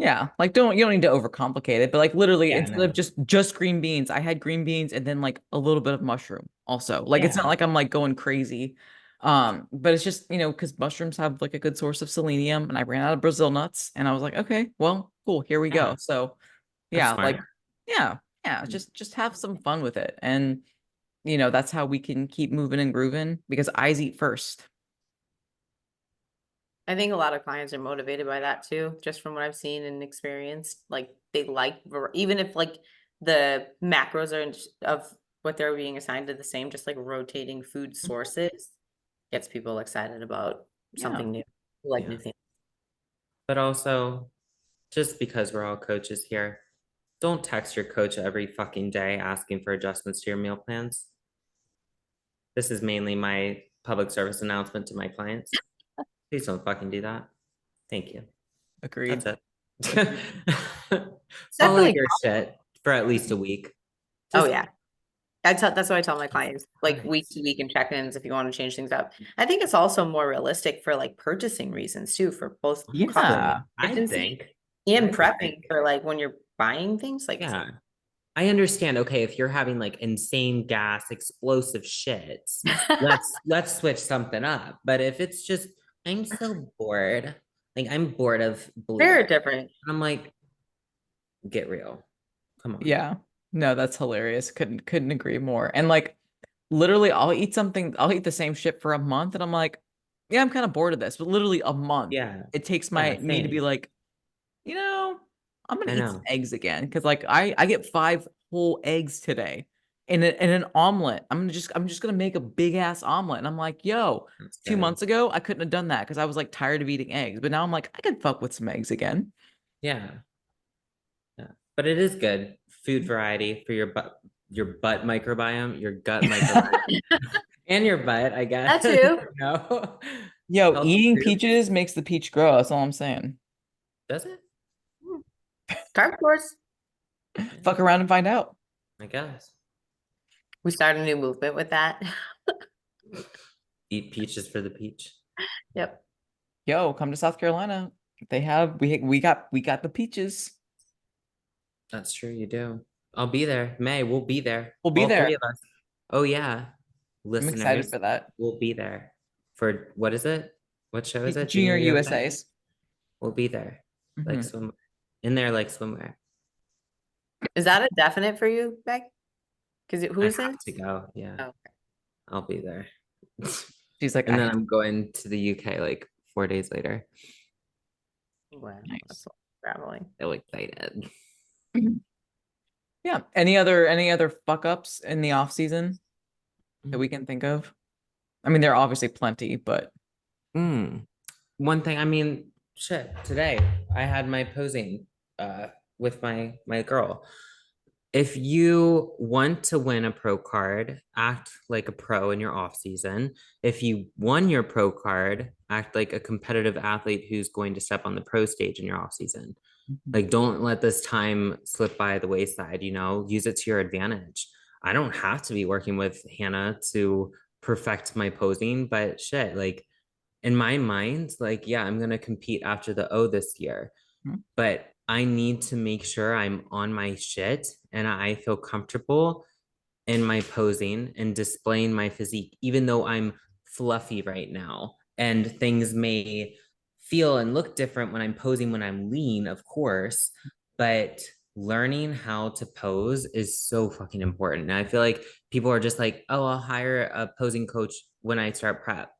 Yeah, like you don't need to overcomplicate it, but like literally Yeah, instead of no. just green beans, I had green beans and then like a little bit of mushroom also. Like it's not Yeah. like I'm like going crazy. But it's just, because mushrooms have like a good source of selenium and I ran out of Brazil nuts and I was like, okay, well, cool, here we Yeah, go. So that's yeah, like smart. yeah, just have some fun with it. And that's how we can keep moving and grooving because eyes eat first. I think a lot of clients are motivated by that too, just from what I've seen and experienced. Like they like, even if like the macros are of what they're being assigned to the same, just like rotating food sources gets people excited about Yeah. something new, like Yeah. new things. But also, just because we're all coaches here, don't text your coach every fucking day asking for adjustments to your meal plans. This is mainly my public service announcement to my clients. Please don't fucking do that. Thank you. Agreed. That's it. It's Follow definitely, your shit for at least a week. oh Just yeah. That's what I tell my clients, like week to Christ. week and check-ins if you want to change things up. I think it's also more realistic for like purchasing reasons too, for both Yeah. I efficiency think. and I prepping think. for like when you're buying things. Like Yeah. I understand. Okay, if you're having like insane gas, explosive shits, let's switch something up. But if it's just I'm so bored, like I'm bored of they're blueberries. different. I'm like, Get real. Come on. Yeah. No, that's hilarious. Couldn't agree more. And like literally I'll eat the same shit for a month and I'm like, yeah, I'm kind of bored of this. But literally a month. Yeah. It takes Yeah, me to be same. like, you know, I'm gonna I eat some know. eggs again. Cause like I get 5 whole eggs today in an omelet. I'm just gonna make a big ass omelet. And I'm like, yo, That's 2 months good. ago, I couldn't have done that because I was like tired of eating eggs. But now I'm like, I can fuck with some eggs again. Yeah. Yeah. But it is good. Food variety for your butt microbiome, your gut microbiome, and your butt, I guess. That too. No. Yo, Healthy eating food. peaches makes the peach grow. That's all I'm saying. Does it? Carb course. Fuck around and find out. I guess. We started a new movement with that. Eat peaches for the peach. Yep. Yo, come to South Carolina. We got the peaches. That's true, you do. I'll be there. May, we'll be there. We'll be All there. three of us. Oh yeah. I'm excited Listeners, for that. we'll be there. For what is it? What show is it? Junior USA? USA's. We'll be there. Like Mhm. swim in there like swimwear. Is that a definite for you, Beck? Because I who's have in? to go. Yeah. Oh, I'll be there. She's like, And I then have I'm going to the UK like 4 days later. wow, Nice. that's a lot of traveling. So excited. Yeah. Any other fuck ups in the off season that we can think of? I mean, there are obviously plenty, but Mm. One thing, I mean, shit, today I had my posing with my girl. If you want to win a pro card, act like a pro in your off season. If you won your pro card, act like a competitive athlete who's going to step on the pro stage in your off season. Like, don't let this time slip by the wayside, use it to your advantage. I don't have to be working with Hannah to perfect my posing, but shit, like in my mind, like, yeah, I'm going to compete after the O this year, Mhm. but I need to make sure I'm on my shit and I feel comfortable in my posing and displaying my physique, even though I'm fluffy right now and things may feel and look different when I'm posing when I'm lean, of course, but learning how to pose is so fucking important. And I feel like people are just like, oh, I'll hire a posing coach when I start prep.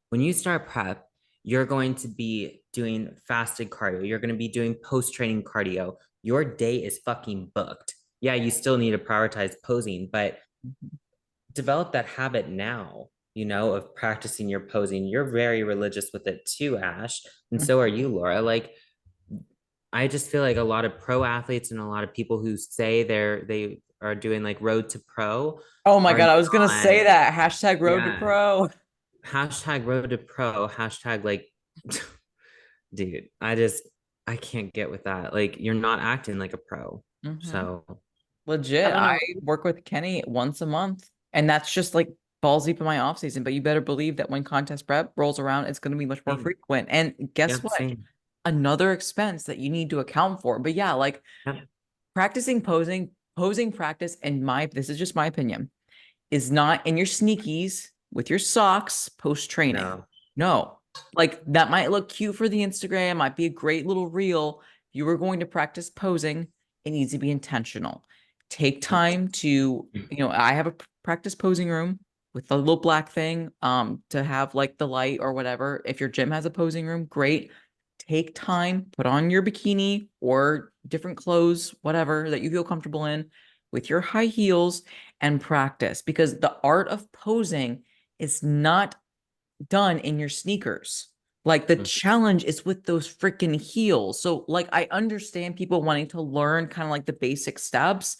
When you start prep, you're going to be doing fasted cardio. You're going to be doing post training cardio. Your day is fucking booked. Yeah, you still need to prioritize posing, but develop that habit now, of practicing your posing. You're very religious with it too, Ash. And so are you, Laura. Like, I just feel like a lot of pro athletes and a lot of people who say they are doing like road to pro Oh my are God, I was gonna say not, that. Hashtag road to yeah. pro. Hashtag road to pro, hashtag like, dude, I can't get with that. Like, you're not acting like a pro. Mhm. So, I Legit. don't I know. work with Kenny once a month, and that's just like balls deep in my off season. But you better believe that when contest prep rolls around, it's going to be much more same. frequent. And guess Yeah, what? same. Another expense that you need to account for. But yeah, like Yep. practicing posing practice, and this is just my opinion, is not in your sneakies with your socks post training. No. No, like that might look cute for the Instagram, might be a great little reel. If you were going to practice posing, it needs to be intentional. Take time to, I have a practice posing room with the little black thing, to have like the light or whatever. If your gym has a posing room, great. Take time, put on your bikini or different clothes, whatever that you feel comfortable in with your high heels and practice, because the art of posing is not done in your sneakers. Like the Mhm. challenge is with those freaking heels. So like I understand people wanting to learn kind of like the basic steps,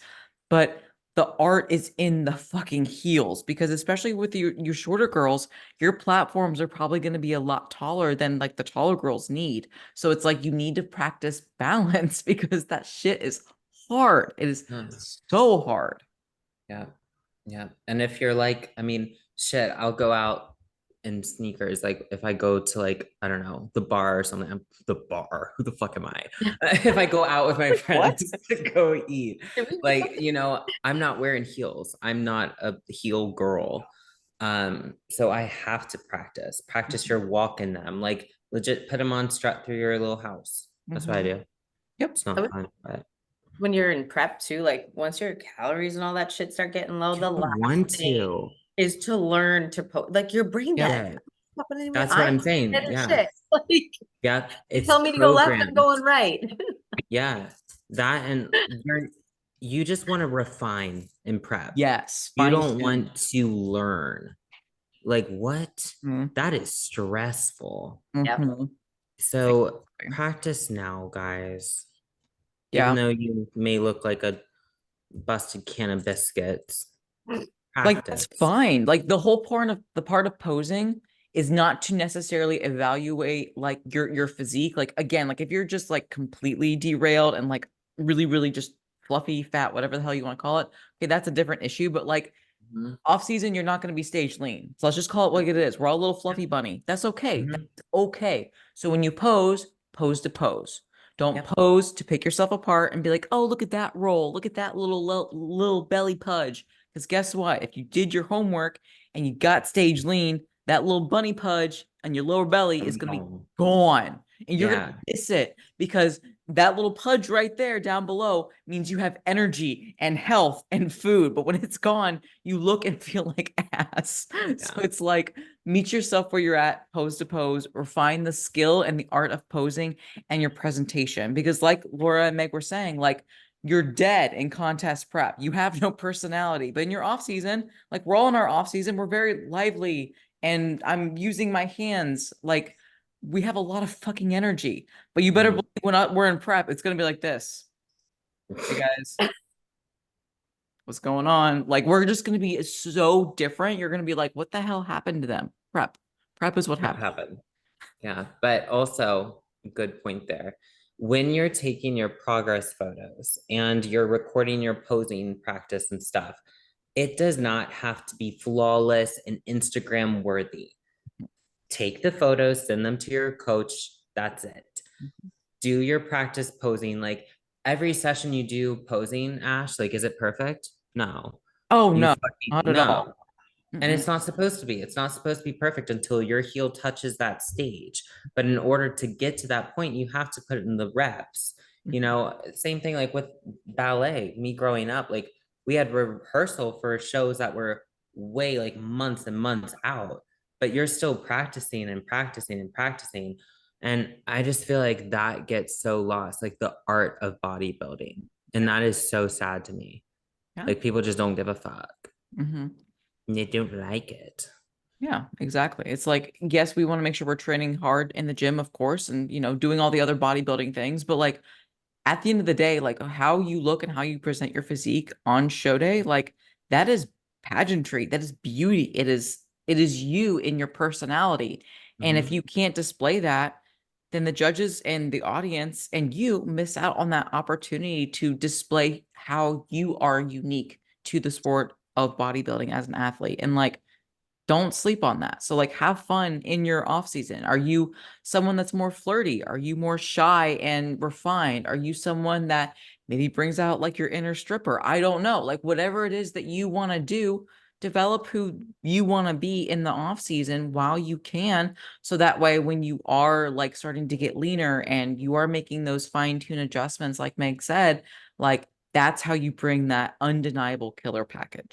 but the art is in the fucking heels, because especially with your shorter girls, your platforms are probably going to be a lot taller than like the taller girls need. So it's like you need to practice balance because that shit is hard. It is Yeah. so hard. Yeah. Yeah. And if you're like, I mean, shit, I'll go out in sneakers. Like if I go to like, I don't know, the bar or something. The bar. Who the fuck am I? If I go out with my What? friends to go eat, Did we like, just- I'm not wearing heels. I'm not a heel girl. So I have to practice your walk in them. Like legit put them on, strut through your little house. That's what I Mhm. do. Yep. It's not fun, but when you're in prep too, like once your calories and all that shit start getting low, You the don't last want thing to. is to learn to like you're brain Yep. dead. Yeah, that's what I'm I'm saying. dead as Yeah. shit. Like Yeah. you It's tell me to go left, I'm programmed. going right. Yeah. That and you just want to refine and prep. Yes. You Fine don't tune. want to learn. Like what? Mhm. That is stressful. Yep. Mhm. So Exactly. practice now, guys. Even Yeah. though you may look like a busted can of biscuits, Like that's practice. fine. Like the part of posing is not to necessarily evaluate like your physique. Like again, like if you're just like completely derailed and like really, really just fluffy, fat, whatever the hell you want to call it, okay, that's a different issue. But like Mhm. off season, you're not going to be stage lean. So let's just call it what it is. We're all a little fluffy bunny. That's okay. Mhm. That's okay. So when you pose to pose. Don't Yep. pose to pick yourself apart and be like, oh, look at that roll. Look at that little belly pudge. Because guess what? If you did your homework and you got stage lean, that little bunny pudge on your lower belly is going to be No. gone. And you're going Yeah. to miss it because that little pudge right there down below means you have energy and health and food. But when it's gone, you look and feel like ass. So Yeah. it's like meet yourself where you're at, pose to pose, refine the skill and the art of posing and your presentation. Because like Laura and Meg were saying, like you're dead in contest prep. You have no personality. But in your off season, like we're all in our off season, we're very lively and I'm using my hands. Like we have a lot of fucking energy. But you better Mhm. believe when we're in prep, it's gonna be like this. Hey guys, what's going on? Like we're just gonna be so different. You're gonna be like, what the hell happened to them? Prep. Prep is what That happened. happened. Yeah. But also, good point there. When you're taking your progress photos and you're recording your posing practice and stuff, it does not have to be flawless and Instagram worthy. Take the photos, send them to your coach. That's it. Do your practice posing. Like every session you do posing, Ash, like, is it perfect? No. Oh You no, fucking not at all. no. And Mm-mm. it's not supposed to be. It's not supposed to be perfect until your heel touches that stage. But in order to get to that point, you have to put it in the reps. You know, same thing like with ballet. Me growing up, like we had rehearsal for shows that were way like months and months out, but you're still practicing and practicing and practicing. And I just feel like that gets so lost, like the art of bodybuilding. And that is so sad to me. Yeah. Like people just don't give a fuck. Mm-hmm. They don't like it. Yeah, exactly. It's like, yes, we want to make sure we're training hard in the gym, of course, and doing all the other bodybuilding things, but like at the end of the day, like how you look and how you present your physique on show day, like that is pageantry, that is beauty. It is you in your personality. And if Mhm. you can't display that, then the judges and the audience and you miss out on that opportunity to display how you are unique to the sport of bodybuilding as an athlete. And like don't sleep on that. So like have fun in your off season. Are you someone that's more flirty? Are you more shy and refined? Are you someone that maybe brings out like your inner stripper? I don't know. Like whatever it is that you want to do, develop who you want to be in the off season while you can. So that way when you are like starting to get leaner and you are making those fine-tune adjustments, like Meg said, like that's how you bring that undeniable killer package.